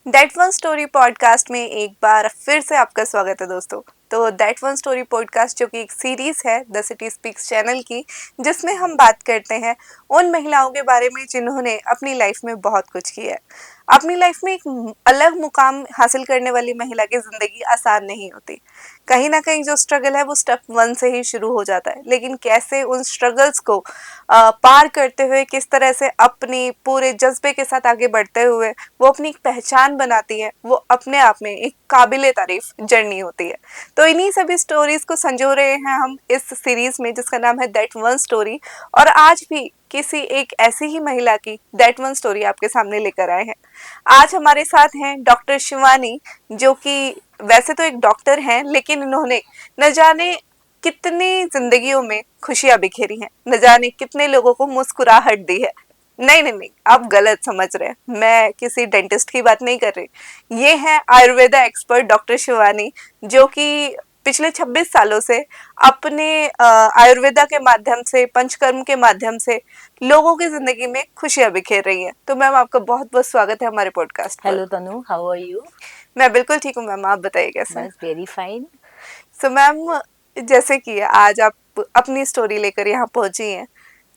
That one story podcast में एक बार फिर से आपका स्वागत है दोस्तों। तो दैट वन स्टोरी पॉडकास्ट जो कि एक सीरीज है द सिटी स्पीक्स चैनल की, जिसमें हम बात करते हैं उन महिलाओं के बारे में जिन्होंने अपनी लाइफ में बहुत कुछ किया है। अपनी लाइफ में एक अलग मुकाम हासिल करने वाली महिला की ज़िंदगी आसान नहीं होती। कहीं ना कहीं जो स्ट्रगल है वो स्टेप वन से ही शुरू हो जाता है, लेकिन कैसे उन स्ट्रगल्स को पार करते हुए किस तरह से अपनी पूरे जज्बे के साथ आगे बढ़ते हुए वो अपनी एक पहचान बनाती है, वो अपने आप में एक काबिले तारीफ जर्नी होती है। तो इन्हीं सभी स्टोरीज को संजो रहे हैं हम इस सीरीज में जिसका नाम है दैट वन स्टोरी। और आज भी किसी एक ऐसी ही महिला की दैट वन स्टोरी आपके सामने लेकर आए हैं। आज हमारे साथ हैं डॉक्टर शिवानी, जो कि वैसे तो एक डॉक्टर हैं, लेकिन इन्होंने न जाने कितनी जिंदगियों में खुशियां बिखेरी हैं, न जाने कितने लोगों को मुस्कुराहट दी है। नहीं नहीं नहीं, आप गलत समझ रहे हैं, मैं किसी डेंटिस्ट की बात नहीं कर रही। ये है आयुर्वेदा एक्सपर्ट डॉक्टर शिवानी, जो कि पिछले 26 सालों से अपने आयुर्वेदा के माध्यम से, पंचकर्म के माध्यम से लोगों की जिंदगी में खुशियां बिखेर रही हैं। तो मैम, आपका बहुत बहुत स्वागत है हमारे पॉडकास्ट पर। Hello Tanu, how are you? मैं बिल्कुल ठीक हूँ मैम, आप बताइए कैसे हैं? बस वेरी फाइन। सो मैम, जैसे कि आज आप अपनी स्टोरी लेकर यहाँ पहुंची हैं,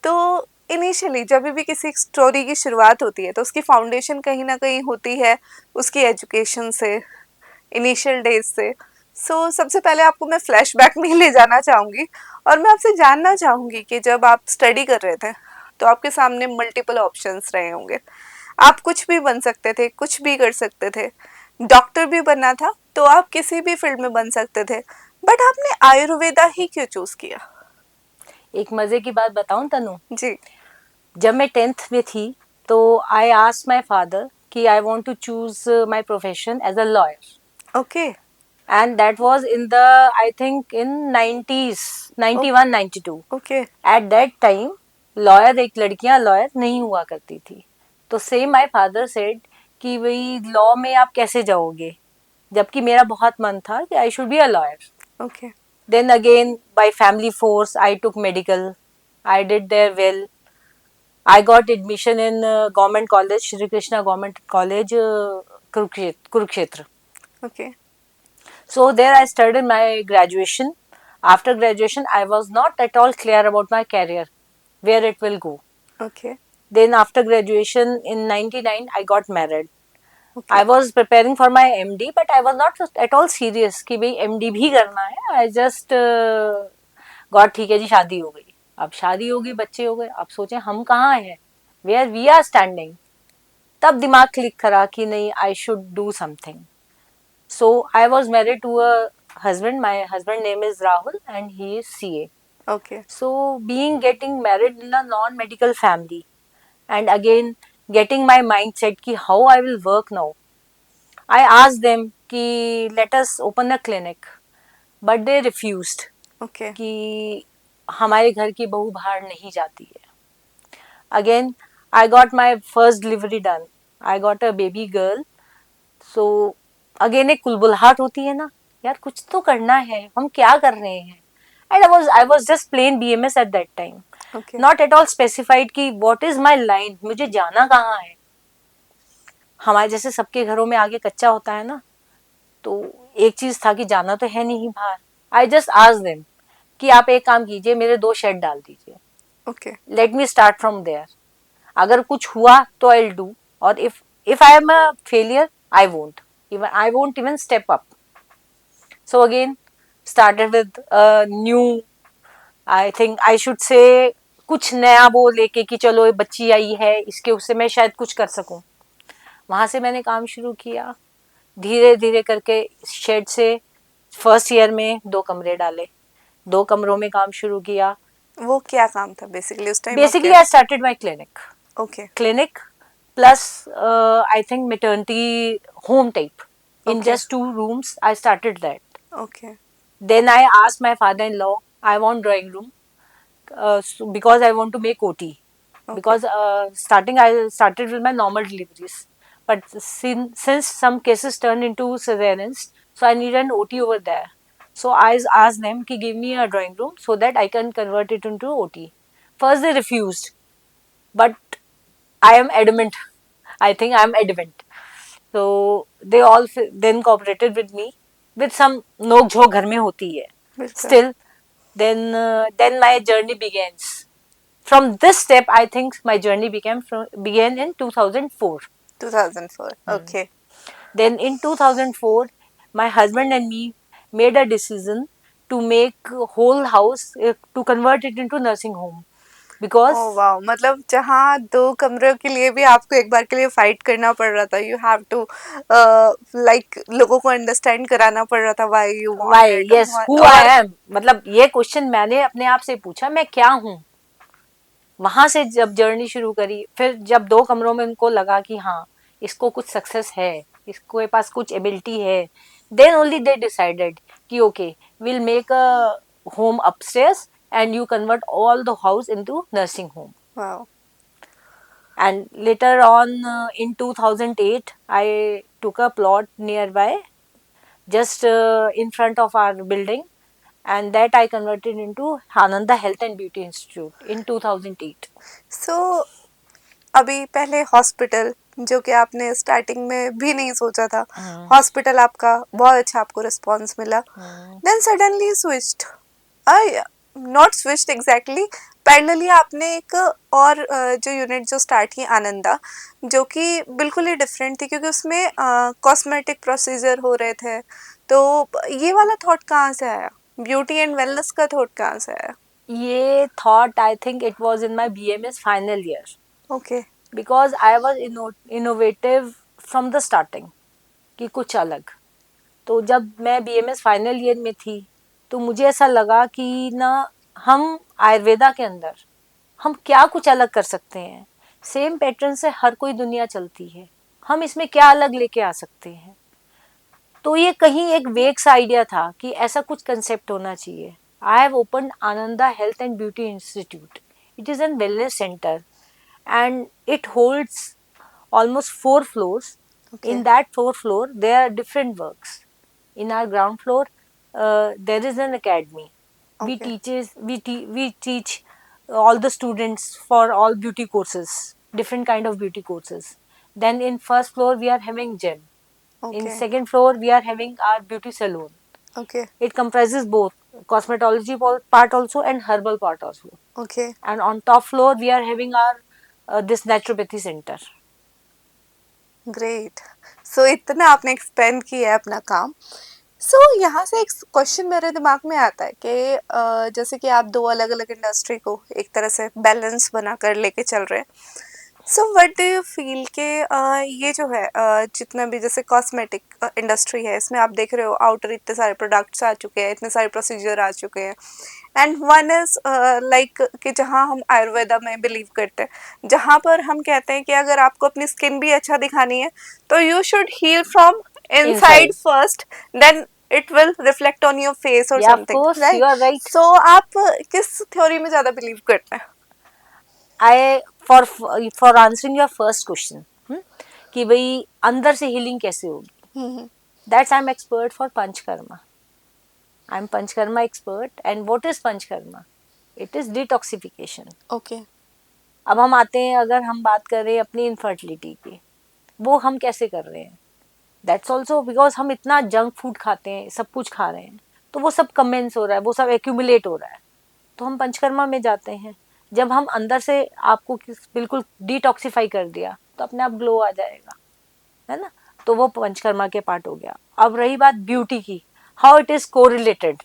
तो इनिशियली जब भी किसी स्टोरी की शुरुआत होती है तो उसकी फाउंडेशन कहीं ना कहीं होती है उसकी एजुकेशन से, इनिशियल डेज से। सबसे पहले आपको मैं फ्लैशबैक में ही ले जाना चाहूँगी और मैं आपसे जानना चाहूँगी कि जब आप स्टडी कर रहे थे तो आपके सामने मल्टीपल ऑप्शंस रहे होंगे। आप कुछ भी बन सकते थे, कुछ भी कर सकते थे। डॉक्टर भी बनना था तो आप किसी भी फील्ड में बन सकते थे, बट आपने आयुर्वेदा ही क्यों चूज किया? एक मजे की बात बताऊं तनु, जी। जब मैं 10th में थी तो आई आस्क्ड माय फादर कि I want to choose my profession as a lawyer, okay. And that was in the I think in 90s, 91 92। Okay. At that time lawyer, एक लड़कियां लॉयर नहीं हुआ करती थी। तो सेम माय फादर सेड कि भाई लॉ में आप कैसे जाओगे, जबकि मेरा बहुत मन था कि I should be a lawyer. Okay. Then again, by family force, I took medical. I did there well. I got admission in government college, Shri Krishna Government College, Kurukshetra. Okay. So there I studied my graduation. After graduation, I was not at all clear about my career, where it will go. Okay. Then after graduation in 99, I got married. Okay. I was preparing for my MD, but I was not at all serious कि भाई MD भी करना है. I just got ठीक है जी, शादी हो गई. अब शादी हो गई, बच्चे हो गए. अब सोचे हम कहाँ हैं, where we are standing. तब दिमाग क्लिक करा कि नहीं, I should do something. So I was married to a husband. My husband name is Rahul and he is CA. Okay. So getting married in a non-medical family, and again getting my mindset ki how I will work now. I asked them कि let us open a clinic, but they refused okay. कि हमारे घर की बहू बाहर नहीं जाती है. Again, I got my first delivery done. I got a baby girl. So again एक कुलबुलाहट होती है ना, यार कुछ तो करना है, हम क्या कर रहे हैं. And I was just plain BMS at that time. Okay. Not at all specified कि what is my line, मुझे जाना कहाँ है. हमारे जैसे सबके घरों में आगे कच्चा होता है ना, तो एक चीज था कि जाना तो है नहीं बाहर. आई जस्ट आस्क्ड देम कि आप एक काम कीजिए, मेरे 2 शेड डाल दीजिए. Okay. Let me start from there. अगर कुछ हुआ तो आई विल डू, और if I am a failure I won't even step up. So again started with new, I think I should say कुछ नया वो लेके कि चलो ये बच्ची आई है, इसके उससे मैं शायद कुछ कर सकूं. वहां से मैंने काम शुरू किया. धीरे धीरे करके शेड से फर्स्ट ईयर में 2 कमरे डाले, 2 कमरों में काम शुरू किया. वो क्या काम था बेसिकली उस टाइम आप बेसिकली क्या? I started my clinic. Okay. Clinic plus I think maternity home type in okay. just 2 rooms. I started that. Okay. Then I asked my father-in-law, I want drawing room, because I want to make OT. Okay. Because starting I started with my normal deliveries, but since some cases turned into cesareans, so I need an OT over there. So I asked them to give me a drawing room so that I can convert it into OT. First they refused, but I am adamant. I think I am adamant. So they all then cooperated with me with some नोक झोंक घर में होती है. बिल्कुल. Still, then my journey begins. From this step, I think my journey began in 2004. 2004. Okay. Then in 2004, my husband and me made a decision to make whole house to convert it into nursing home because oh wow, मतलब जहाँ 2 कमरों के लिए भी आपको एक बार के लिए फाइट करना पड़ रहा था. यू हैव टू लाइक लोगों को अंडरस्टैंड कराना पड़ रहा था why you why want it. yes who I और am, मतलब ये क्वेश्चन मैंने अपने आप से पूछा, मैं क्या हूँ. वहां से जब जर्नी शुरू करी, फिर जब 2 कमरों में उनको लगा कि हाँ इसको कुछ सक्सेस है, इसके पास कुछ एबिलिटी है, देन ओनली दे डिसाइडेड कि okay will make a home upstairs and you convert all the house into nursing home. Wow. And later on in 2008 I took a plot nearby, just in front of our building, and that I converted into Ananda Health and Beauty Institute in 2008. सो अभी पहले hospital, जो कि आपने starting में भी नहीं सोचा था, हॉस्पिटल आपका बहुत अच्छा, आपको रिस्पॉन्स मिला. Then suddenly switched, not switched exactly, parallelly आपने एक और जो यूनिट जो स्टार्ट की आनंदा, जो कि बिल्कुल ही डिफरेंट थी क्योंकि उसमें कॉस्मेटिक प्रोसीजर हो रहे थे. तो ये वाला थॉट कहाँ से आया? ब्यूटी एंड वेलनेस का थॉट कहाँ से आया? ये thought I think it was in my BMS final year okay. because I was innovative from the starting कि कुछ अलग. तो जब मैं BMS फाइनल ईयर में थी तो मुझे ऐसा लगा कि ना हम आयुर्वेदा के अंदर हम क्या कुछ अलग कर सकते हैं. सेम पैटर्न से हर कोई दुनिया चलती है, हम इसमें क्या अलग लेके आ सकते हैं. तो ये कहीं एक वेग सा आइडिया था कि ऐसा कुछ कंसेप्ट होना चाहिए. I have open Ananda health and beauty institute. It is an wellness centre and it holds almost 4 floors. Okay. In that 4 floor there are different works. In our ground floor there is an academy. Okay. We teach all the students for all beauty courses, different kind of beauty courses. Then in first floor we are having gym. In Okay. second floor we are having our beauty salon. Okay. It comprises both cosmetology part also and herbal part also. Okay. And on top floor we are having our this naturopathy center. Great. So इतना आपने expand किया है अपना काम. सो यहाँ से एक question मेरे दिमाग में आता है कि जैसे कि आप 2 अलग अलग इंडस्ट्री को एक तरह से बैलेंस बना कर लेके चल रहे हैं. So what do you feel के ये जो है जितना भी जैसे कॉस्मेटिक इंडस्ट्री है, इसमें आप देख रहे हो आउटर इतने सारे प्रोडक्ट्स आ चुके हैं, इतने सारे प्रोसीजर आ चुके हैं. एंड वन इज लाइक कि जहाँ हम आयुर्वेदा में बिलीव करते हैं, जहाँ पर हम कहते हैं कि अगर आपको अपनी स्किन भी अच्छा दिखानी है तो you should heal from inside first, then it will reflect on your face और Yeah, of समथिंग, course, right? you are right. So आप किस थ्योरी में ज्यादा बिलीव करते हैं? I for answering your first question, कि भाई अंदर से हीलिंग कैसे होगी, that's I'm expert for panchakarma. I'm panchakarma expert. And what is panchakarma? It is detoxification. Okay. अब हम आते हैं, अगर हम बात करें अपनी इनफर्टिलिटी की, वो हम कैसे कर रहे हैं. दैट्स ऑल्सो बिकॉज हम इतना जंक फूड खाते हैं, सब कुछ खा रहे हैं, तो वो सब कमेंस हो रहा है, वो सब एक्यूमुलेट हो रहा है. तो हम पंचकर्मा में जाते हैं. जब हम अंदर से आपको बिल्कुल डिटॉक्सिफाई कर दिया तो अपने आप ग्लो आ जाएगा, है ना. तो वो पंचकर्मा के पार्ट हो गया. अब रही बात ब्यूटी की, हाउ इट इज कोरिलेटेड,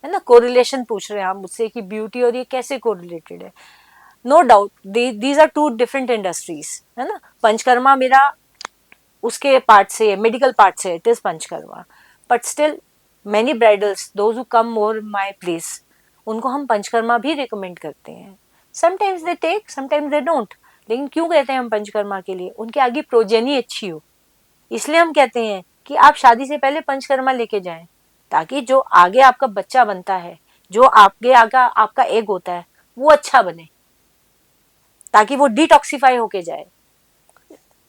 है ना. कोरिलेशन पूछ रहे हैं आप मुझसे कि ब्यूटी और ये कैसे कोरिलेटेड है. No doubt these are 2 different industries, है ना. पंचकर्मा मेरा उसके पार्ट से, मेडिकल पार्ट से, it is Panchakarma. But still many bridals those who come more my place, उनको हम पंचकर्मा भी रिकमेंड करते हैं. Sometimes they take, sometimes they don't. लेकिन क्यों कहते हैं हम पंचकर्मा के लिए? उनके आगे प्रोजेनी अच्छी हो, इसलिए हम कहते हैं कि आप शादी से पहले पंचकर्मा लेके जाएं, ताकि जो आगे आपका बच्चा बनता है, जो आगे आपका एग होता है, वो अच्छा बने, ताकि वो डिटॉक्सिफाई होके जाए.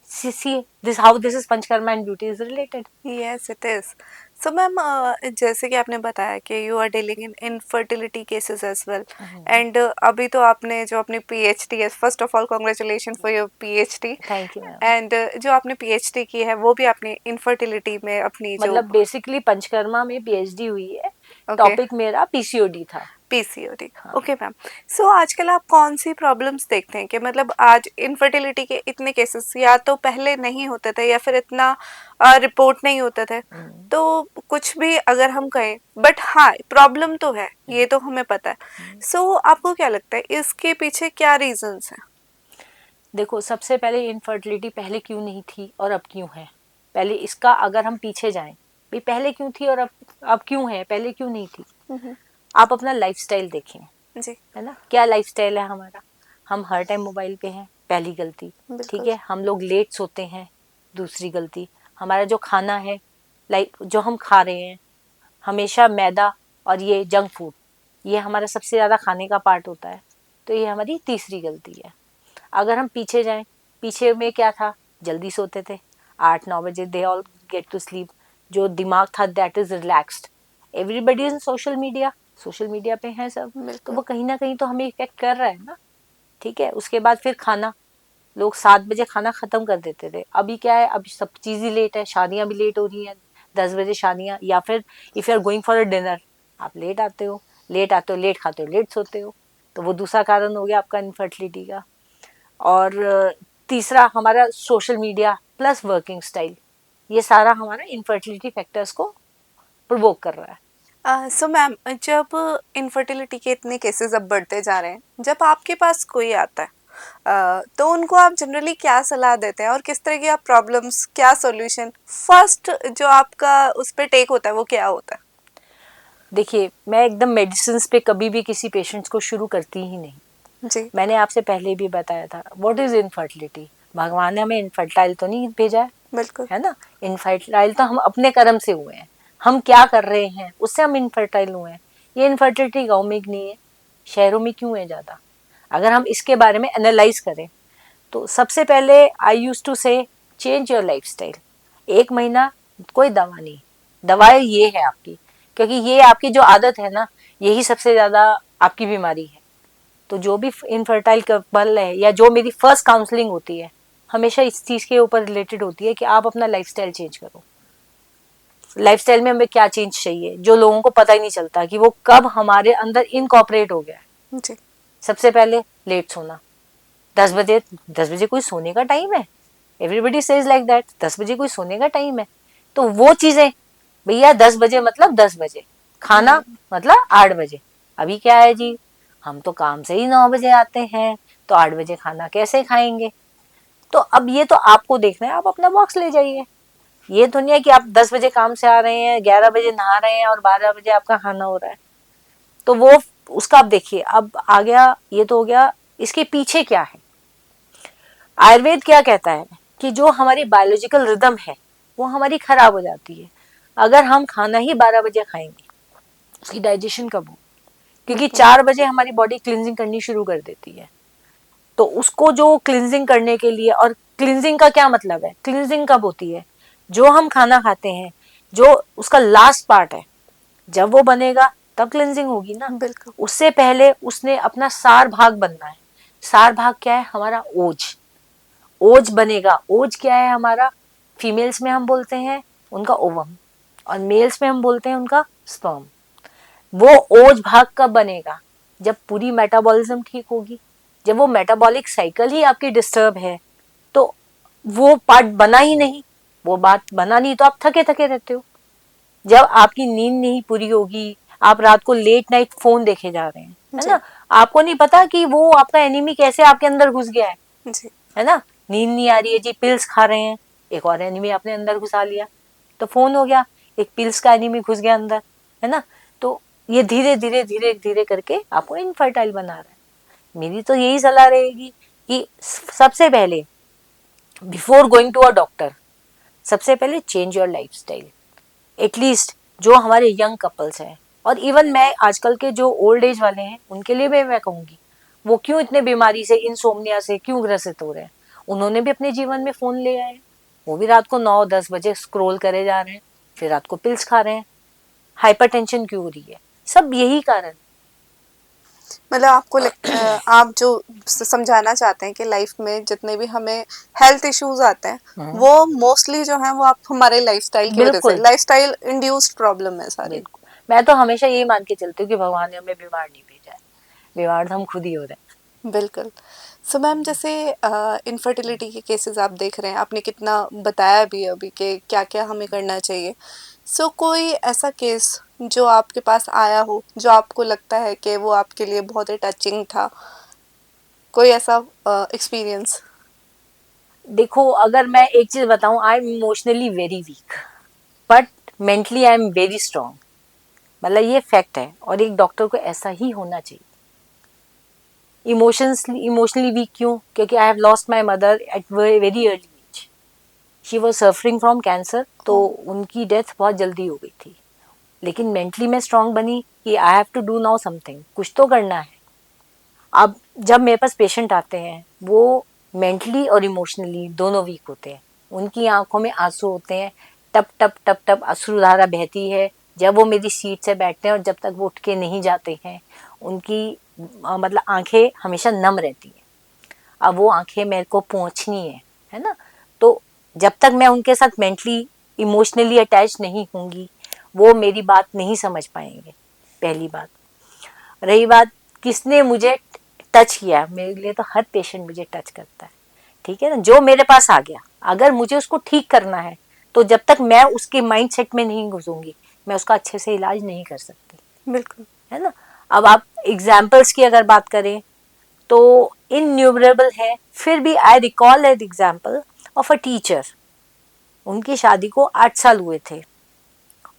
See this how this is Panchkarma and beauty is related. Yes, it is. So ma'am जैसे कि आपने बताया कि you are dealing in infertility cases as well and अभी तो आपने जो अपनी पीएचडी है, first of all congratulation for your PhD thank you ma'am. And जो आपने पीएचडी की है वो भी आपने इनफर्टिलिटी में अपनी जो मतलब बेसिकली पंचकर्मा में पीएचडी हुई है। ओके टॉपिक मेरा पीसीओडी था। पीसीओडी हाँ। Okay ma'am. सो आजकल आप कौन सी प्रॉब्लम्स देखते हैं कि मतलब आज इनफर्टिलिटी के इतने केसेस या तो पहले नहीं होते थे या फिर इतना रिपोर्ट नहीं होते थे, तो कुछ भी अगर हम कहें बट हाँ प्रॉब्लम तो है, ये तो हमें पता है। सो आपको क्या लगता है इसके पीछे क्या रीजंस हैं? देखो, सबसे पहले इनफर्टिलिटी पहले क्यों नहीं थी और अब क्यों है। पहले इसका अगर हम पीछे जाएं, भाई पहले क्यों थी और अब क्यों है, पहले क्यों नहीं थी। आप अपना लाइफस्टाइल देखें, जी है ना, क्या लाइफस्टाइल है हमारा। हम हर टाइम मोबाइल पे हैं, पहली गलती। ठीक बिल्कुल है, हम लोग लेट सोते हैं, दूसरी गलती। हमारा जो खाना है, लाइक जो हम खा रहे हैं, हमेशा मैदा और ये जंक फूड, ये हमारा सबसे ज़्यादा खाने का पार्ट होता है, तो ये हमारी तीसरी गलती है। अगर हम पीछे जाएं, पीछे में क्या था, जल्दी सोते थे, 8-9 बजे they all get to sleep. जो दिमाग था that is relaxed. Everybody is social media, social media पे हैं सब, तो बिल्कुल वो कहीं ना कहीं तो हमें इफेक्ट कर रहा है ना। ठीक है, उसके बाद फिर खाना, लोग 7 बजे खाना खत्म कर देते थे, अभी क्या है, अभी सब चीज़ ही लेट है, शादियां भी लेट हो रही हैं, 10 बजे शादियां, या फिर if you are going for a dinner, आप लेट आते हो, लेट आते हो, लेट खाते हो, लेट सोते हो, तो वो दूसरा कारण हो गया आपका इनफर्टिलिटी का। और तीसरा हमारा social media plus working style, ये सारा हमारा इनफर्टिलिटी फैक्टर्स को प्रोवोक कर रहा है। सो मैम जब इनफर्टिलिटी के इतने केसेस अब बढ़ते जा रहे हैं, जब आपके पास कोई आता है तो उनको आप जनरली क्या सलाह देते हैं और किस तरह की आप प्रॉब्लम्स, क्या सॉल्यूशन फर्स्ट जो आपका उस पे टेक होता है वो क्या होता है? देखिए, मैं एकदम मेडिसिन पे कभी भी किसी पेशेंट्स को शुरू करती ही नहीं। जी मैंने आपसे पहले भी बताया था, व्हाट इज इनफर्टिलिटी। भगवान ने हमें इनफर्टाइल तो नहीं भेजा बिल्कुल है ना। इनफर्टाइल तो हम अपने कर्म से हुए हैं, हम क्या कर रहे हैं उससे हम इनफर्टाइल हुए हैं। ये इनफर्टिलिटी गाँव में नहीं है, शहरों में क्यों है ज़्यादा। अगर हम इसके बारे में एनालाइज करें, तो सबसे पहले आई यूज टू से चेंज योर लाइफ स्टाइल। 1 महीना कोई दवा नहीं, दवा ये है आपकी, क्योंकि ये आपकी जो आदत है ना, यही सबसे ज़्यादा आपकी बीमारी है। तो जो भी इनफर्टाइल कपल है, या जो मेरी फर्स्ट काउंसलिंग होती है, हमेशा इस चीज़ के ऊपर रिलेटेड होती है कि आप अपना लाइफस्टाइल चेंज करो। लाइफस्टाइल में हमें क्या चेंज चाहिए, जो लोगों को पता ही नहीं चलता कि वो कब हमारे अंदर इनकॉर्पोरेट हो गया है। जी सबसे पहले लेट सोना, 10 बजे, 10 बजे कोई सोने का टाइम है। एवरीबडी सेज लाइक दैट, 10 बजे कोई सोने का टाइम है। तो वो चीजें, भैया 10 बजे मतलब 10 बजे, खाना मतलब 8 बजे। अभी क्या है जी, हम तो काम से ही 9 बजे आते हैं, तो 8 बजे खाना कैसे खाएंगे। तो अब ये तो आपको देखना है, आप अपना बॉक्स ले जाइए। ये तो नहीं है कि आप 10 बजे काम से आ रहे हैं, 11 बजे नहा रहे हैं और 12 बजे आपका खाना हो रहा है। तो वो उसका आप देखिए। अब आ गया, ये तो हो गया, इसके पीछे क्या है। आयुर्वेद क्या कहता है कि जो हमारी बायोलॉजिकल रिदम है वो हमारी खराब हो जाती है अगर हम खाना ही 12 बजे खाएंगे। उसकी डाइजेशन कब हो, क्योंकि 4 बजे हमारी बॉडी क्लिनजिंग करनी शुरू कर देती है। तो उसको जो क्लिनजिंग करने के लिए, और क्लिनजिंग का क्या मतलब है, क्लिनजिंग कब होती है, जो हम खाना खाते हैं, जो उसका लास्ट पार्ट है, जब वो बनेगा तब क्लिनजिंग होगी ना। बिल्कुल उससे पहले उसने अपना सार भाग बनना है। सार भाग क्या है, हमारा ओज। ओज बनेगा। ओज क्या है हमारा, फीमेल्स में हम बोलते हैं उनका ओवम, और मेल्स में हम बोलते हैं उनका स्पर्म। वो ओज भाग कब बनेगा, जब पूरी मेटाबॉलिज्म ठीक होगी। जब वो मेटाबॉलिक साइकिल ही आपकी डिस्टर्ब है, तो वो पार्ट बना ही नहीं। वो बात बना नहीं तो आप थके थके रहते हो। जब आपकी नींद नहीं पूरी होगी, आप रात को लेट नाइट फोन देखे जा रहे हैं, है जी ना, आपको नहीं पता कि वो आपका एनिमी कैसे आपके अंदर घुस गया जी है ना। नींद नहीं आ रही है जी, पिल्स खा रहे हैं, एक और एनिमी आपने अंदर घुसा लिया, तो फोन हो गया, एक पिल्स का एनिमी घुस गया अंदर, है ना। तो ये धीरे धीरे धीरे धीरे करके आपको इनफर्टाइल बना रहा है। मेरी तो यही सलाह रहेगी कि सबसे पहले, before going to a doctor, सबसे पहले change your life style. At least जो हमारे यंग कपल्स हैं, और इवन मैं आजकल के जो ओल्ड एज वाले हैं उनके लिए भी मैं कहूँगी, वो क्यों इतने बीमारी से, इंसोम्निया से क्यों ग्रसित हो रहे हैं। उन्होंने भी अपने जीवन में फोन ले आए, वो भी रात को 9-10 बजे स्क्रॉल करे जा रहे हैं, फिर रात को पिल्स खा रहे हैं, हाइपरटेंशन क्यों हो रही है, सब यही कारण। मतलब आप जो समझाना चाहते हैं कि लाइफ में जितने भी हमें हेल्थ इश्यूज आते हैं वो मोस्टली जो है वो आप हमारे लाइफस्टाइल की वजह से, बिल्कुल लाइफस्टाइल इंड्यूस्ड प्रॉब्लम है सारी। बिल्कुल, मैं तो हमेशा यही मान के चलती हूँ कि भगवान ने हमें बीमार नहीं भेजा है, बीमार तो हम खुद ही हो रहे बिल्कुल। सो मैम जैसे इनफर्टिलिटी के केसेस आप देख रहे हैं, आपने कितना बताया भी अभी कि क्या क्या हमें करना चाहिए। सो कोई ऐसा केस जो आपके पास आया हो जो आपको लगता है कि वो आपके लिए बहुत ही टचिंग था, कोई ऐसा एक्सपीरियंस? हैं। देखो अगर मैं एक चीज बताऊं, I am emotionally very weak but mentally I am very strong, मतलब ये फैक्ट है और एक डॉक्टर को ऐसा ही होना चाहिए। इमोशनली वीक क्यों? क्योंकि I have lost my mother at very early age, she was suffering from cancer, तो उनकी डेथ बहुत जल्दी हो गई थी। लेकिन मेंटली मैं स्ट्रांग बनी कि I have to do now something, कुछ तो करना है। अब जब मेरे पास पेशेंट आते हैं वो मेंटली और इमोशनली दोनों वीक होते हैं, उनकी आंखों में आंसू होते हैं, टप टप टप टप अश्रुधारा बहती है जब वो मेरी सीट से बैठते हैं और जब तक वो उठ के नहीं जाते हैं उनकी मतलब आंखें हमेशा नम रहती हैं। अब वो आंखें मेरे को पहुंचनी है ना, तो जब तक मैं उनके साथ मेंटली इमोशनली अटैच नहीं होंगी वो मेरी बात नहीं समझ पाएंगे, पहली बात। रही बात किसने मुझे टच किया, मेरे लिए तो हर पेशेंट मुझे टच करता है, ठीक है ना, जो मेरे पास आ गया अगर मुझे उसको ठीक करना है तो जब तक मैं उसके माइंडसेट में नहीं घुसूंगी मैं उसका अच्छे से इलाज नहीं कर सकती, बिल्कुल। है ना। अब आप एग्जाम्पल्स की अगर बात करें तो इनन्यूमरेबल है, फिर भी I recall an example of a teacher. उनकी शादी को 8 साल हुए थे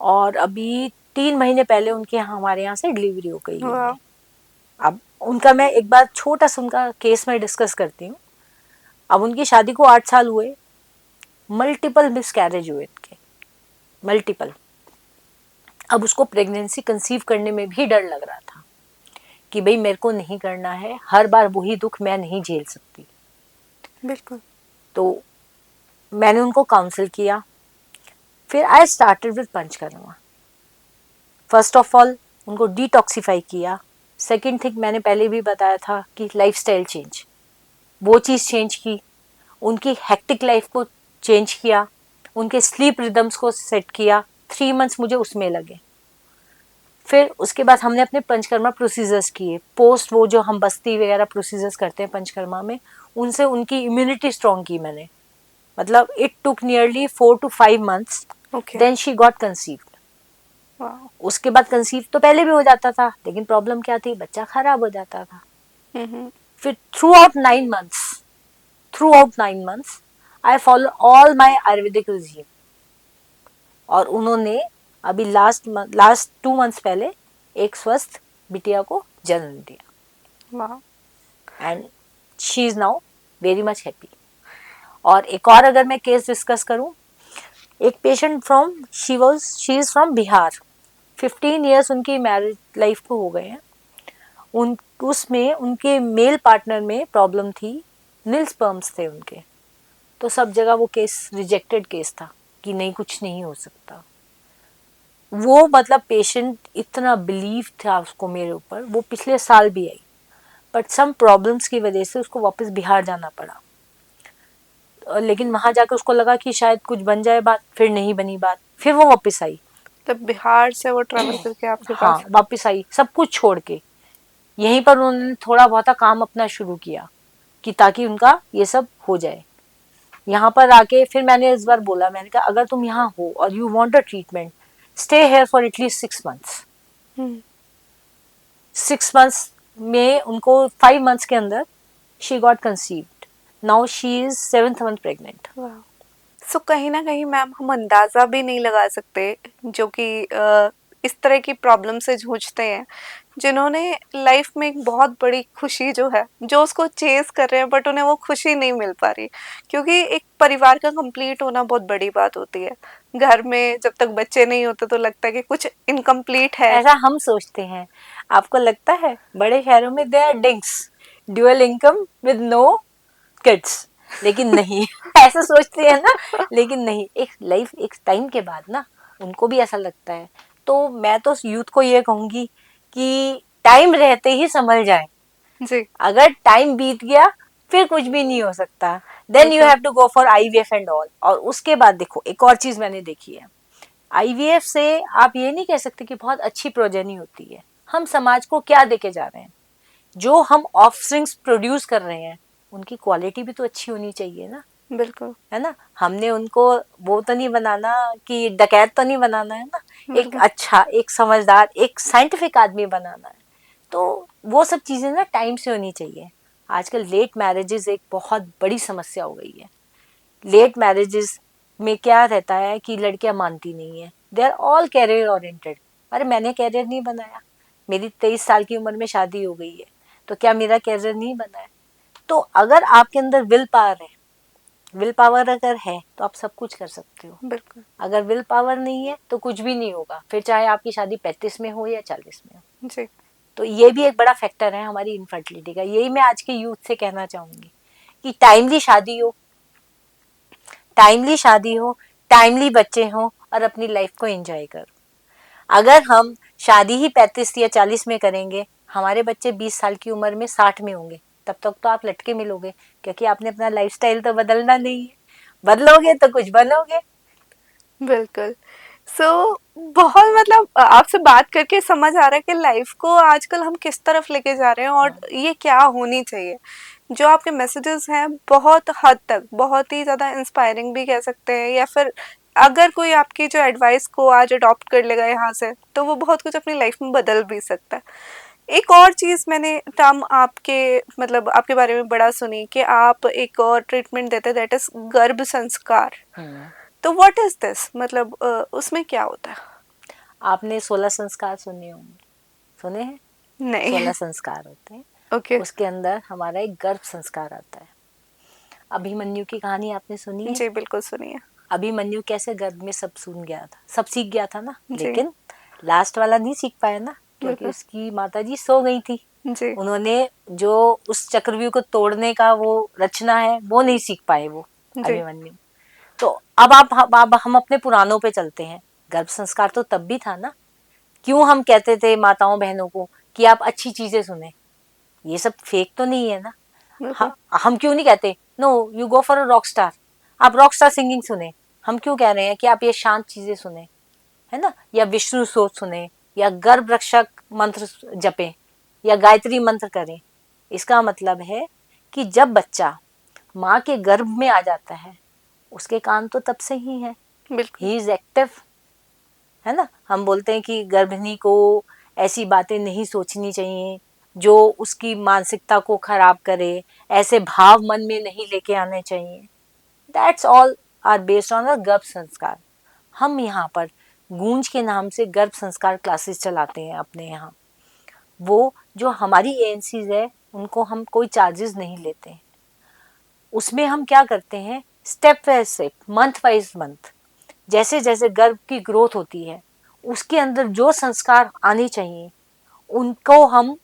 और अभी 3 महीने पहले उनके यहाँ हमारे यहाँ से डिलीवरी हो गई वाह। उन्हें। अब उनका मैं एक बार छोटा सा उनका केस में डिस्कस करती हूँ। अब उनकी शादी को 8 साल हुए, मल्टीपल मिसकैरेज हुए उनके, मल्टीपल। अब उसको प्रेगनेंसी कंसीव करने में भी डर लग रहा था कि भाई मेरे को नहीं करना है, हर बार वही दुख मैं नहीं झेल सकती। बिल्कुल। तो मैंने उनको काउंसिल किया, फिर I started with panchakarma. First of all उनको डिटॉक्सिफाई किया। सेकंड थिंग मैंने पहले भी बताया था कि लाइफस्टाइल चेंज, वो चीज़ चेंज की, उनकी हेक्टिक लाइफ को चेंज किया, उनके स्लीप रिदम्स को सेट किया। 3 मंथ्स मुझे उसमें लगे। फिर उसके बाद हमने अपने पंचकर्मा प्रोसीजर्स किए, पोस्ट वो जो हम बस्ती वगैरह प्रोसीजर्स करते हैं पंचकर्मा में, उनसे उनकी इम्यूनिटी स्ट्रॉन्ग की मैंने। मतलब it took nearly 4 to 5 months, okay. Then she got conceived. वाह। उसके बाद कंसीव तो पहले भी हो जाता था लेकिन प्रॉब्लम क्या थी, बच्चा खराब हो जाता था। हम्म। फिर through out 9 months I follow all my Ayurvedic regime. और उन्होंने अभी लास्ट 2 months पहले एक स्वस्थ बिटिया को जन्म दिया वाह। And she is now very much happy. और एक और अगर मैं केस डिस्कस करूं, एक patient from she is from Bihar, 15 years उनकी मैरिज लाइफ को हो गए हैं। उन उसमें उनके मेल पार्टनर में प्रॉब्लम थी, नील स्पर्म्स थे उनके, तो सब जगह वो केस रिजेक्टेड केस था कि नहीं कुछ नहीं हो सकता। वो मतलब पेशेंट इतना बिलीव था उसको मेरे ऊपर, वो पिछले साल भी आई बट सम प्रॉब्लम्स की वजह से उसको वापस बिहार जाना पड़ा। लेकिन वहां जाकर उसको लगा कि शायद कुछ बन जाए बात, फिर नहीं बनी बात, फिर वो वापस आई। तब बिहार से वो ट्रैवल करके आपके हाँ पास? वापस आई सब कुछ छोड़ के, यहीं पर उन्होंने थोड़ा बहुत काम अपना शुरू किया कि ताकि उनका ये सब हो जाए। यहाँ पर आके फिर मैंने इस बार बोला, मैंने कहा अगर तुम यहाँ हो और you want a treatment, stay here for at least 6 months। Hmm. 6 months में उनको 5 months के अंदर she got conceived, now she is 7th month pregnant. वाह। सो कहीं ना कहीं मैम हम अंदाज़ा भी नहीं लगा सकते जो कि इस तरह की प्रॉब्लम से जूझते हैं, जिन्होंने लाइफ में एक बहुत बड़ी खुशी जो है जो उसको चेस कर रहे हैं बट उन्हें वो खुशी नहीं मिल पा रही, क्योंकि एक परिवार का कंप्लीट होना बहुत बड़ी बात होती है। घर में जब तक बच्चे नहीं होते तो लगता है कि कुछ इनकम्प्लीट है। ऐसा हम सोचते हैं, आपको लगता है बड़े शहरों में they are DINKs, dual income with no kids, लेकिन नहीं ऐसा सोचते हैं ना, लेकिन नहीं, एक लाइफ एक टाइम के बाद ना उनको भी ऐसा लगता है। तो मैं तो यूथ को ये कहूंगी कि टाइम रहते ही संभल जाए। जी। अगर टाइम बीत गया फिर कुछ भी नहीं हो सकता। देन यू बिल्कुल। Have to go for IVF and all. और उसके बाद देखो एक और चीज मैंने देखी है, आईवीएफ से आप ये नहीं कह सकते कि बहुत अच्छी प्रोजेनी होती है। हम समाज को क्या देके जा रहे हैं, जो हम ऑफस्प्रिंग्स प्रोड्यूस कर रहे हैं उनकी क्वालिटी भी तो अच्छी होनी चाहिए ना, बिल्कुल। है ना। हमने उनको वो तो नहीं बनाना कि डकैत तो नहीं बनाना है ना, एक बिल्कुल। अच्छा, एक समझदार, एक साइंटिफिक आदमी बनाना है। तो वो सब चीजें ना टाइम से होनी चाहिए। आजकल लेट मैरिजेस एक बहुत बड़ी समस्या हो गई है। लेट मैरिजेस में क्या रहता है कि लड़कियां मानती नहीं है, they are all career oriented. अरे मैंने कैरियर नहीं बनाया, मेरी 23 साल की उम्र में शादी हो गई है, तो क्या मेरा कैरियर नहीं बना है? तो अगर आपके अंदर विल पावर है, विल पावर अगर है तो आप सब कुछ कर सकते हो। बिल्कुल। अगर विल पावर नहीं है तो कुछ भी नहीं होगा, फिर चाहे आपकी शादी 35 में हो या 40 में हो। जी। तो ये भी एक बड़ा फैक्टर है हमारी इनफर्टिलिटी का। यही मैं आज के यूथ से कहना चाहूंगी कि टाइमली शादी हो, टाइमली शादी हो, टाइमली बच्चे हो और अपनी लाइफ को एंजॉय करो। अगर हम शादी ही 35 या 40 में करेंगे, हमारे बच्चे 20 साल की उम्र में 60 में होंगे, तब तक तो आप लटके मिलोगे, क्योंकि आपने अपना लाइफस्टाइल तो बदलना नहीं है। बदलोगे तो कुछ बनोगे। बिल्कुल। सो बहुत मतलब आपसे बात करके समझ आ रहा है कि लाइफ को आजकल हम किस तरफ लेके जा रहे हैं और ये क्या होनी चाहिए। जो आपके मैसेजेस हैं बहुत हद तक बहुत ही ज़्यादा इंस्पायरिंग भी कह सकते हैं, या फिर अगर कोई आपकी जो एडवाइस को आज अडॉप्ट कर लेगा यहाँ से तो वो बहुत कुछ अपनी लाइफ में बदल भी सकता है। एक और चीज़ मैंने टर्म आपके मतलब आपके बारे में बड़ा सुनी कि आप एक और ट्रीटमेंट देते हैं, दैट इज गर्भ संस्कार। तो व्हाट इज दिस, मतलब उसमें क्या होता है? आपने 16 संस्कार सुने होंगे, सुने हैं? नहीं। 16 संस्कार होते हैं। ओके। उसके अंदर हमारा एक गर्भ संस्कार आता है। अभिमन्यु की कहानी आपने सुनी है? जी बिल्कुल सुनिए। अभिमन्यु कैसे गर्भ में सब सुन गया था, सब सीख गया था ना, जी। लेकिन लास्ट वाला नहीं सीख पाया ना, क्योंकि बिल्कुल। उसकी माताजी सो गई थी। जी। उन्होंने जो उस चक्रव्यूह को तोड़ने का वो रचना है वो नहीं सीख पाए वो जी। अभिमन्यु। तो अब अब हम अपने पुरानों पे चलते हैं। गर्भ संस्कार तो तब भी था ना। क्यों हम कहते थे माताओं बहनों को कि आप अच्छी चीजें सुने, ये सब फेक तो नहीं है ना। बिल्कुल। हम क्यों नहीं कहते no you go for a rock star, आप रॉक स्टार सिंगिंग सुने। हम क्यों कह रहे हैं कि आप ये शांत चीजें सुने, है ना, या विष्णु सोच सुने, या गर्भ रक्षक मंत्र जपे, या गायत्री मंत्र करें। इसका मतलब है कि जब बच्चा माँ के गर्भ में आ जाता है उसके काम तो तब से ही है, बिल्कुल। ही इज एक्टिव, है ना। हम बोलते हैं कि गर्भिणी को ऐसी बातें नहीं सोचनी चाहिए जो उसकी मानसिकता को खराब करे, ऐसे भाव मन में नहीं लेके आने चाहिए। That's all are based on a garbh sanskar. हम यहाँ पर गूंज के नाम से गर्भ संस्कार क्लासेस चलाते हैं अपने यहाँ। वो जो हमारी एएनसीज है उनको हम कोई चार्जेस नहीं लेते हैं। उसमें हम क्या करते हैं, step by step, month wise month, जैसे जैसे गर्भ की ग्रोथ होती है उसके अंदर जो संस्कार आने चाहिए उनको हम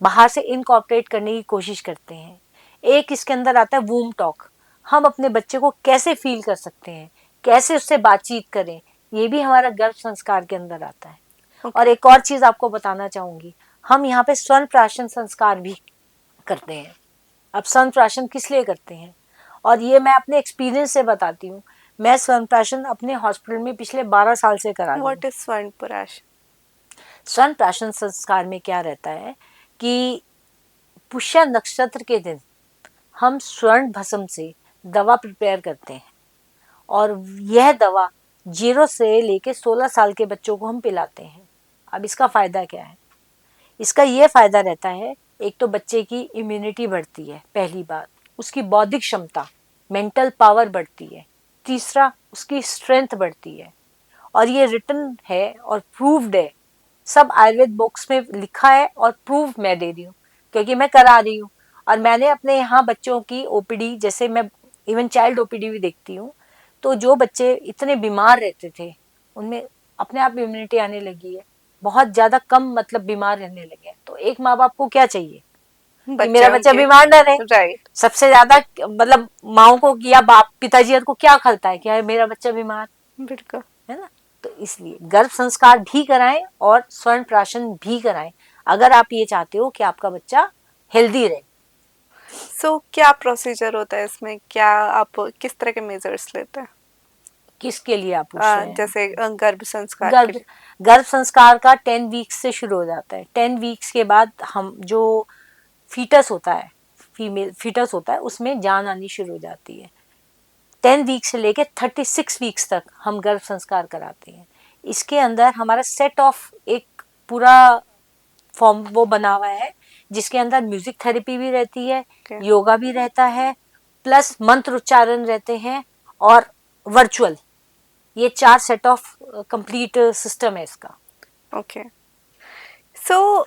बाहर से इनकॉर्पोरेट करने की कोशिश करते हैं। एक इसके अंदर आता है वूम टॉक, हम अपने बच्चे को कैसे फील कर सकते हैं, कैसे उससे बातचीत करें, ये भी हमारा गर्भ संस्कार के अंदर आता है। और ओके। एक और चीज आपको बताना चाहूंगी, हम यहाँ पे स्वर्ण प्राशन संस्कार भी करते हैं। अब स्वर्ण प्राशन किस लिए करते हैं, और ये मैं अपने एक्सपीरियंस से बताती हूँ। मैं स्वर्ण प्राशन अपने हॉस्पिटल में पिछले 12 साल से करा रही हूँ। व्हाट इज स्वर्ण? स्वर्ण प्राशन संस्कार में क्या रहता है कि पुष्य नक्षत्र के दिन हम स्वर्ण भस्म से दवा प्रिपेयर करते हैं, और यह दवा 0 से लेके 16 साल के बच्चों को हम पिलाते हैं। अब इसका फायदा क्या है? इसका ये फायदा रहता है, एक तो बच्चे की इम्यूनिटी बढ़ती है, पहली बात, उसकी बौद्धिक क्षमता, मेंटल पावर बढ़ती है, तीसरा उसकी स्ट्रेंथ बढ़ती है। और ये रिटन है और प्रूव्ड है, सब आयुर्वेद बुक्स में लिखा है और प्रूव मैं दे रही हूँ क्योंकि मैं करा रही हूँ। और मैंने अपने यहाँ बच्चों की ओपीडी, जैसे मैं इवन चाइल्ड ओपीडी भी देखती हूँ, तो जो बच्चे इतने बीमार रहते थे उनमें अपने आप इम्यूनिटी आने लगी है, बहुत ज्यादा कम मतलब बीमार रहने लगे हैं। तो एक माँ बाप को क्या चाहिए कि बच्चे मेरा बच्चा उनके। बीमार ना रहे। राइट। सबसे ज्यादा मतलब माओ को या बाप पिताजी को क्या खलता है कि यार मेरा बच्चा बीमार, बिल्कुल। है ना। तो इसलिए गर्भ संस्कार भी कराएं और स्वर्ण प्राशन भी कराएं अगर आप ये चाहते हो कि आपका बच्चा हेल्दी रहे। सो क्या प्रोसीजर होता है इसमें, क्या आप किस तरह के मेजर्स लेते हैं? किसके लिए आप पूछ रहे हैं? जैसे गर्भ संस्कार के गर्भ लिए। गर्भ संस्कार का 10 वीक्स से शुरू हो जाता है। 10 वीक्स के बाद हम जो फीटस होता है, फीमेल फीटस होता है, उसमें जान आनी शुरू हो जाती है। 10 वीक्स से लेके 36 वीक्स तक हम गर्भ संस्कार कराते हैं। इसके अंदर हमारा सेट ऑफ एक पूरा फॉर्म वो बना हुआ है जिसके अंदर म्यूजिक थेरेपी भी रहती है, Okay. योगा भी रहता है, प्लस मंत्र उच्चारण रहते हैं और वर्चुअल, ये 4 सेट ऑफ कंप्लीट सिस्टम है इसका। ओके। सो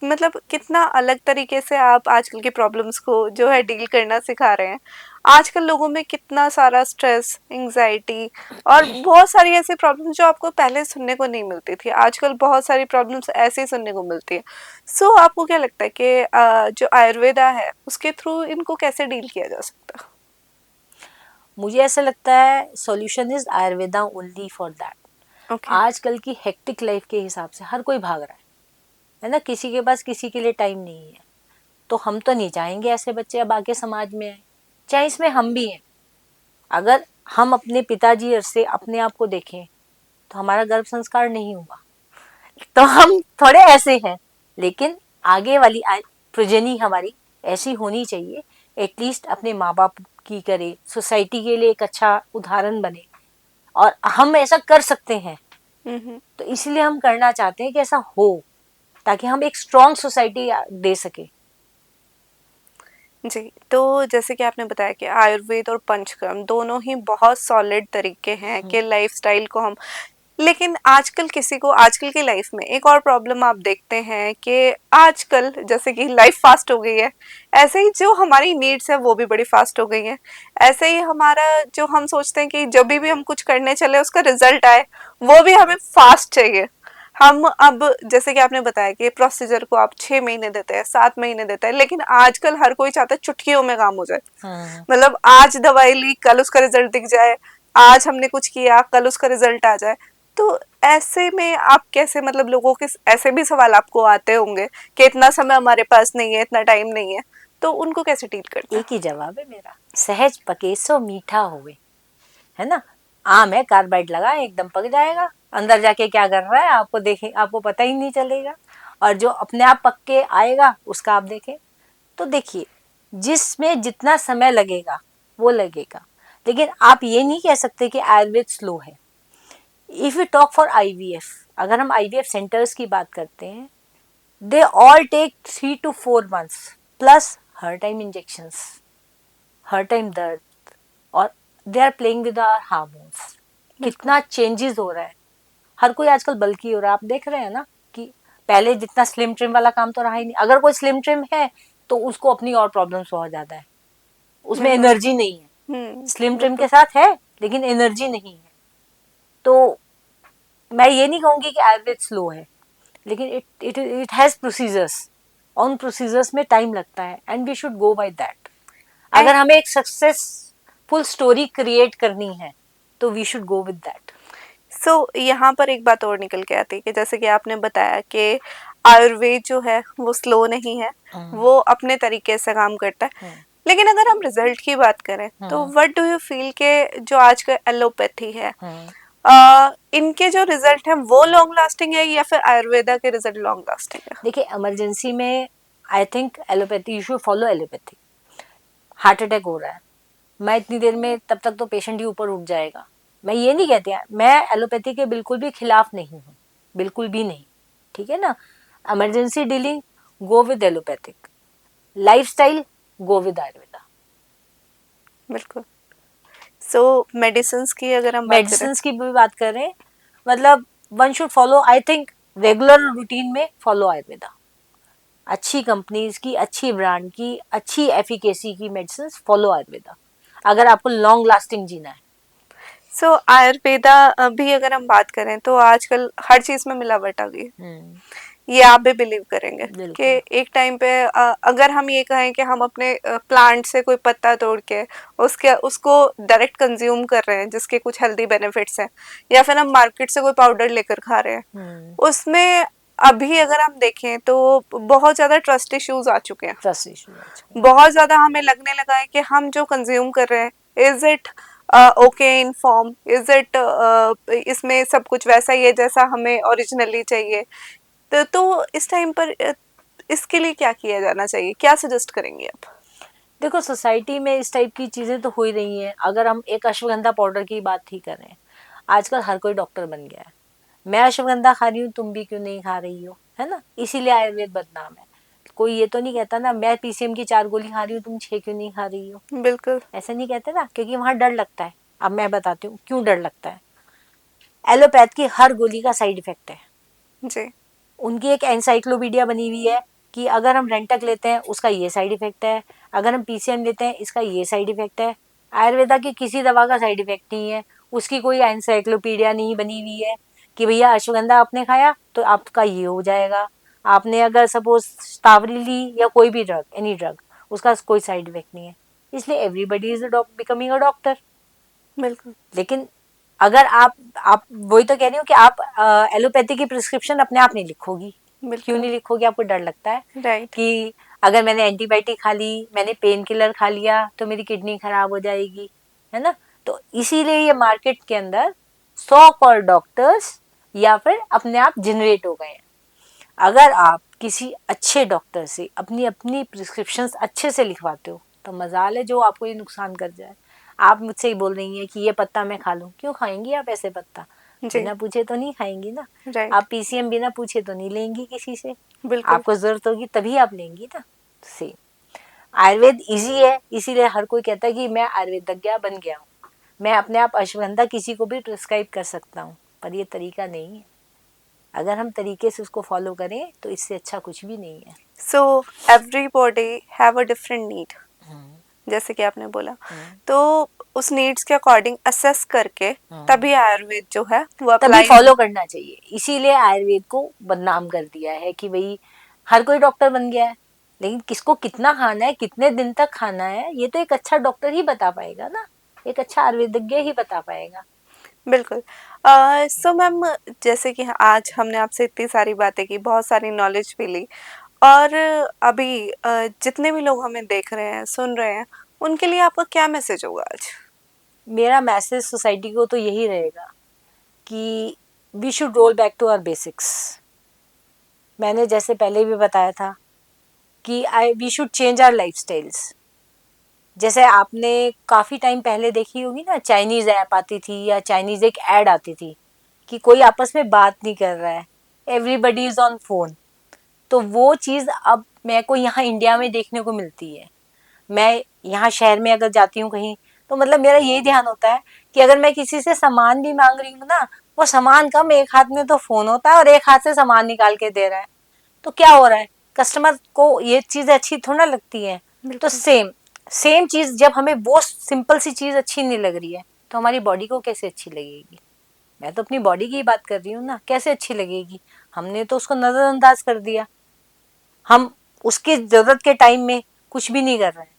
मतलब कितना अलग तरीके से आप आजकल की प्रॉब्लम्स को जो है डील करना सिखा रहे हैं। आजकल लोगों में कितना सारा स्ट्रेस, एंजाइटी और बहुत सारी ऐसी प्रॉब्लम्स जो आपको पहले सुनने को नहीं मिलती थी, आजकल बहुत सारी प्रॉब्लम्स ऐसे ही सुनने को मिलती है। सो आपको क्या लगता है कि जो आयुर्वेदा है उसके थ्रू इनको कैसे डील किया जा सकता है? मुझे ऐसा लगता है solution is Ayurveda only for that. Okay. आजकल की हेक्टिक लाइफ के हिसाब से हर कोई भाग रहा है ना, किसी के पास किसी के लिए टाइम नहीं है। तो हम तो नहीं चाहेंगे ऐसे बच्चे अब आगे समाज में आए, चाहे इसमें हम भी हैं। अगर हम अपने पिताजी और से अपने आप को देखें तो हमारा गर्भ संस्कार नहीं हुआ, तो हम थोड़े ऐसे हैं। लेकिन आगे वाली प्रोजेनी हमारी ऐसी होनी चाहिए, एटलीस्ट अपने माँ बाप की करे, सोसाइटी के लिए एक अच्छा उदाहरण बने, और हम ऐसा कर सकते हैं। हम्म। तो इसलिए हम करना चाहते हैं कि ऐसा हो, ताकि हम एक स्ट्रॉन्ग सोसाइटी दे सके। जी, तो जैसे कि आपने बताया कि आयुर्वेद और पंचकर्म दोनों ही बहुत सॉलिड तरीके हैं कि लाइफस्टाइल को हम, लेकिन आजकल किसी को आजकल की लाइफ में एक और प्रॉब्लम आप देखते हैं कि आजकल जैसे कि लाइफ फास्ट हो गई है, ऐसे ही जो हमारी नीड्स है वो भी बड़ी फास्ट हो गई हैं। ऐसे ही हमारा जो हम सोचते हैं कि जब भी हम कुछ करने चले उसका रिजल्ट आए, वो भी हमें फास्ट चाहिए। हम अब जैसे कि आपने बताया कि प्रोसीजर को आप 6 महीने देते हैं, 7 महीने देते हैं, लेकिन आजकल हर कोई चाहता है चुटकियों में काम हो जाए। मतलब आज दवाई ली, कल उसका रिजल्ट दिख जाए, आज हमने कुछ किया, कल उसका रिजल्ट आ जाए। तो ऐसे में आप कैसे, मतलब लोगों के ऐसे भी सवाल आपको आते होंगे कि इतना समय हमारे पास नहीं है, इतना टाइम नहीं है, तो उनको कैसे डील करते हैं? एक ही जवाब है मेरा, सहज पके सो मीठा होवे, है ना। आम है, कार्बाइड लगा एकदम पक जाएगा, अंदर जाके क्या कर रहा है आपको देखें, आपको पता ही नहीं चलेगा। और जो अपने आप पक के आएगा उसका आप देखें। तो देखिए, जिसमें जितना समय लगेगा वो लगेगा, लेकिन आप ये नहीं कह सकते कि आयुर्वेद स्लो है। If you talk for IVF, अगर हम आईवीएफ सेंटर्स की बात करते हैं, they all take 3 to 4 months plus हर टाइम इंजेक्शंस, हर टाइम दर्द, और they are playing with our hormones. कितना चेंजेस हो रहा है, हर कोई आजकल बल्कि हो रहा है। आप देख रहे हैं ना कि पहले जितना स्लिम ट्रिम वाला काम तो रहा ही नहीं। अगर कोई स्लिम ट्रिम है तो उसको अपनी और प्रॉब्लम्स बहुत ज्यादा है, उसमें बिल्कुल। एनर्जी नहीं है। स्लिम ट्रिम के बिल्कुल। साथ है लेकिन एनर्जी नहीं है। तो मैं ये नहीं कहूंगी कि आयुर्वेद स्लो है, लेकिन इट हैज प्रोसीजर्स, उन प्रोसीजर्स में टाइम लगता है, and we should go by that. And अगर हमें एक सक्सेसफुल स्टोरी क्रिएट करनी है तो we should go with that. So यहाँ पर एक बात और निकल के आती है कि जैसे कि आपने बताया कि आयुर्वेद जो है वो स्लो नहीं है, वो अपने तरीके से काम करता है। लेकिन अगर हम रिजल्ट की बात करें तो व्हाट डू यू फील के जो आज का एलोपैथी है, इनके जो रिजल्ट हैं वो लॉन्ग लास्टिंग है या फिर आयुर्वेदा के रिजल्ट लॉन्ग लास्टिंग है? देखिए, इमरजेंसी में I think allopathy, you should follow allopathy. Heart attack हो रहा है, मैं इतनी देर में, तब तक तो पेशेंट ही ऊपर उठ जाएगा। मैं ये नहीं कहती, मैं एलोपैथी के बिल्कुल भी खिलाफ नहीं हूँ, बिल्कुल भी नहीं, ठीक है ना। Emergency dealing, go with allopathic. Lifestyle, go with Ayurveda. बिल्कुल। सो मेडिसिन की अगर हम बात करें, मेडिसिन की भी बात करें, मतलब one should follow, I think regular routine में फॉलो आयुर्वेदा। अच्छी कंपनीज की, अच्छी ब्रांड की, अच्छी एफिकेसी की मेडिसिन फॉलो आयुर्वेदा, अगर आपको लॉन्ग लास्टिंग जीना है। सो आयुर्वेदा भी अगर हम बात करें तो आजकल हर चीज में मिलावट आ गई है। ये आप भी बिलीव करेंगे कि बिल्कुल। एक टाइम पे अगर हम ये कहें कि हम अपने प्लांट से कोई पत्ता तोड़ के उसके उसको डायरेक्ट कंज्यूम कर रहे हैं जिसके कुछ हेल्दी बेनिफिट्स हैं, या फिर हम मार्केट से कोई पाउडर लेकर खा रहे हैं, उसमें अभी अगर हम देखें तो बहुत ज्यादा ट्रस्ट इश्यूज आ चुके हैं। ट्रस्ट इशू आ चुके हैं। बहुत ज्यादा हमें लगने लगा है कि हम जो कंज्यूम कर रहे हैं, is it okay in form, is it इसमें सब कुछ वैसा ही है जैसा हमें ओरिजिनली चाहिए। तो इस टाइम पर इसके लिए क्या किया जाना चाहिए, क्या सजेस्ट करेंगे आप? देखो, सोसाइटी में इस टाइप की चीजें तो हो ही रही हैं। अगर हम एक अश्वगंधा पाउडर की बात ही करें, आजकल हर कोई डॉक्टर बन गया है। मैं अश्वगंधा खा रही हूँ, तुम भी क्यों नहीं खा रही हो, है ना? इसीलिए आयुर्वेद बदनाम है। कोई ये तो नहीं कहता ना, मैं पीसीएम की 4 गोली खा रही हूँ, तुम 6 क्यों नहीं खा रही हो। बिल्कुल। ऐसा नहीं कहते ना, क्योंकि वहां डर लगता है। अब मैं बताती हूँ क्यों डर लगता है। एलोपैथ की हर गोली का साइड इफेक्ट है। जी। उनकी एक एनसाइक्लोपीडिया बनी हुई है कि अगर हम रेंटक लेते हैं उसका ये साइड इफेक्ट है, अगर हम पीसीएम लेते हैं इसका ये साइड इफेक्ट है। आयुर्वेदा की किसी दवा का साइड इफेक्ट नहीं है। उसकी कोई एनसाइक्लोपीडिया नहीं बनी हुई है कि भैया अश्वगंधा आपने खाया तो आपका ये हो जाएगा। आपने अगर सपोज स्टावरी ली या कोई भी ड्रग, एनी ड्रग, उसका कोई साइड इफेक्ट नहीं है। इसलिए everybody is becoming a doctor. बिल्कुल। लेकिन अगर आप वही तो कह रही हूँ कि आप एलोपैथी की प्रिस्क्रिप्शन अपने आप नहीं लिखोगी। क्यों बिल्कुल। नहीं लिखोगी? आपको डर लगता है राइट। कि अगर मैंने एंटीबायोटिक खा ली, मैंने पेन किलर खा लिया तो मेरी किडनी खराब हो जाएगी, है ना? तो इसीलिए ये मार्केट के अंदर 100 कॉल डॉक्टर्स या फिर अपने आप जनरेट हो गए हैं। अगर आप किसी अच्छे डॉक्टर से अपनी अपनी प्रिस्क्रिप्शंस अच्छे से लिखवाते हो तो मजाल है जो आपको ये नुकसान कर जाए। आप मुझसे ही बोल रही हैं कि ये पत्ता मैं खा लूं, क्यों खाएंगी आप ऐसे पत्ता? जी। बिना पूछे तो नहीं खाएंगी ना। राइट। आप पीसीएम बिना पूछे तो नहीं लेंगी किसी से। बिल्कुल। आपको जरूरत होगी तभी आप लेंगी ना। सेम आयुर्वेद इजी है, इसीलिए हर कोई कहता है कि मैं आयुर्वेदज्ञ बन गया हूँ, मैं अपने आप अश्वगंधा किसी को भी प्रिस्क्राइब कर सकता हूँ। पर ये तरीका नहीं है। अगर हम तरीके से उसको फॉलो करें तो इससे अच्छा कुछ भी नहीं है। So everybody have a different need, जैसे कि आपने बोला, तो उस नीड्स के अकॉर्डिंग असेस करके तभी आयुर्वेद जो है वो तभी अप्लाई। फॉलो करना चाहिए। इसीलिए आयुर्वेद को बदनाम कर दिया है कि भाई हर कोई डॉक्टर बन गया है। लेकिन किसको कितना खाना है, कितने दिन तक खाना है, ये तो एक अच्छा डॉक्टर ही बता पाएगा ना। एक अच्छा आयुर्वेदज्ञ ही बता पाएगा। बिल्कुल। सो मैम, जैसे कि आज हमने आपसे इतनी सारी बातें की, बहुत सारी नॉलेज भी ली, और अभी जितने भी लोग हमें देख रहे हैं, सुन रहे हैं, उनके लिए आपका क्या मैसेज होगा आज? मेरा मैसेज सोसाइटी को तो यही रहेगा कि we should roll back to our basics. मैंने जैसे पहले भी बताया था कि we should change our lifestyles. जैसे आपने काफी टाइम पहले देखी होगी ना, चाइनीज ऐप आती थी या चाइनीज एक एड आती थी कि कोई आपस में बात नहीं कर रहा है, एवरीबडी इज ऑन फोन। तो वो चीज अब मेरे को यहाँ इंडिया में देखने को मिलती है। मैं यहाँ शहर में अगर जाती हूँ कहीं तो मतलब मेरा यही ध्यान होता है कि अगर मैं किसी से सामान भी मांग रही हूँ ना, वो सामान कम, एक हाथ में तो फोन होता है और एक हाथ से सामान निकाल के दे रहा है। तो क्या हो रहा है, कस्टमर को ये चीज अच्छी थोड़ा ना लगती है। तो बिल्कुल। सेम सेम चीज जब हमें वो सिंपल सी चीज अच्छी नहीं लग रही है तो हमारी बॉडी को कैसे अच्छी लगेगी? मैं तो अपनी बॉडी की ही बात कर रही हूँ ना, कैसे अच्छी लगेगी? हमने तो उसको नजरअंदाज कर दिया। हम उसकी जरूरत के टाइम में कुछ भी नहीं कर रहे हैं।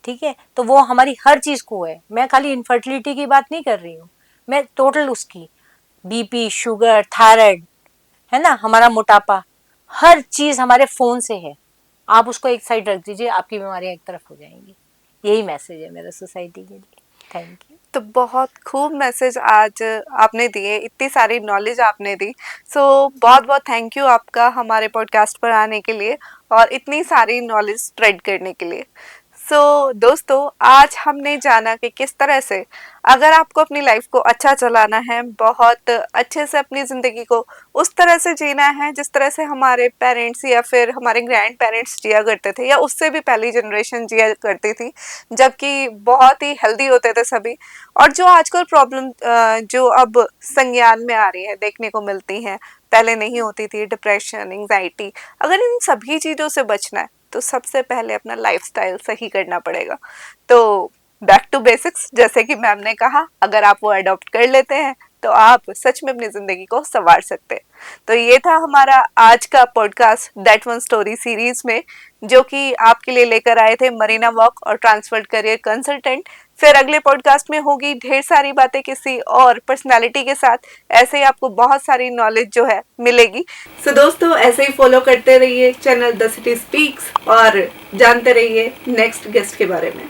ठीक है, तो वो हमारी हर चीज को है। मैं खाली इनफर्टिलिटी की बात नहीं कर रही हूँ, मैं टोटल उसकी बीपी, शुगर, थायराइड, है ना, हमारा मोटापा, हर चीज हमारे फोन से है। आप उसको एक साइड रख दीजिए, आपकी बीमारियां एक तरफ हो जाएंगी। यही मैसेज है मेरा सोसाइटी के लिए। Thank you. तो बहुत खूब मैसेज आज आपने दिए, इतनी सारी नॉलेज आपने दी। सो बहुत बहुत थैंक यू आपका हमारे पॉडकास्ट पर आने के लिए और इतनी सारी नॉलेज स्प्रेड करने के लिए। दोस्तों, आज हमने जाना कि किस तरह से अगर आपको अपनी लाइफ को अच्छा चलाना है, बहुत अच्छे से अपनी ज़िंदगी को उस तरह से जीना है जिस तरह से हमारे पेरेंट्स या फिर हमारे ग्रैंड पेरेंट्स जिया करते थे, या उससे भी पहली जनरेशन जिया करती थी, जबकि बहुत ही हेल्दी होते थे सभी। और जो आजकल प्रॉब्लम जो अब संज्ञान में आ रही है, देखने को मिलती हैं, पहले नहीं होती थी, डिप्रेशन, एंजाइटी, अगर इन सभी चीज़ों से बचना है तो सबसे पहले अपना लाइफस्टाइल सही करना पड़ेगा। तो बैक टू बेसिक्स, जैसे कि मैम ने कहा, अगर आप वो अडॉप्ट कर लेते हैं तो आप सच में अपनी जिंदगी को संवार सकते हैं। तो ये था हमारा आज का podcast that one story series में, जो कि आपके लिए लेकर आए थे मरीना वॉक और ट्रांसफर्ड करियर कंसल्टेंट। फिर अगले पॉडकास्ट में होगी ढेर सारी बातें किसी और पर्सनालिटी के साथ। ऐसे ही आपको बहुत सारी नॉलेज जो है मिलेगी। सो दोस्तों, ऐसे ही फॉलो करते रहिए चैनल द सिटी स्पीक्स और जानते रहिए नेक्स्ट गेस्ट के बारे में।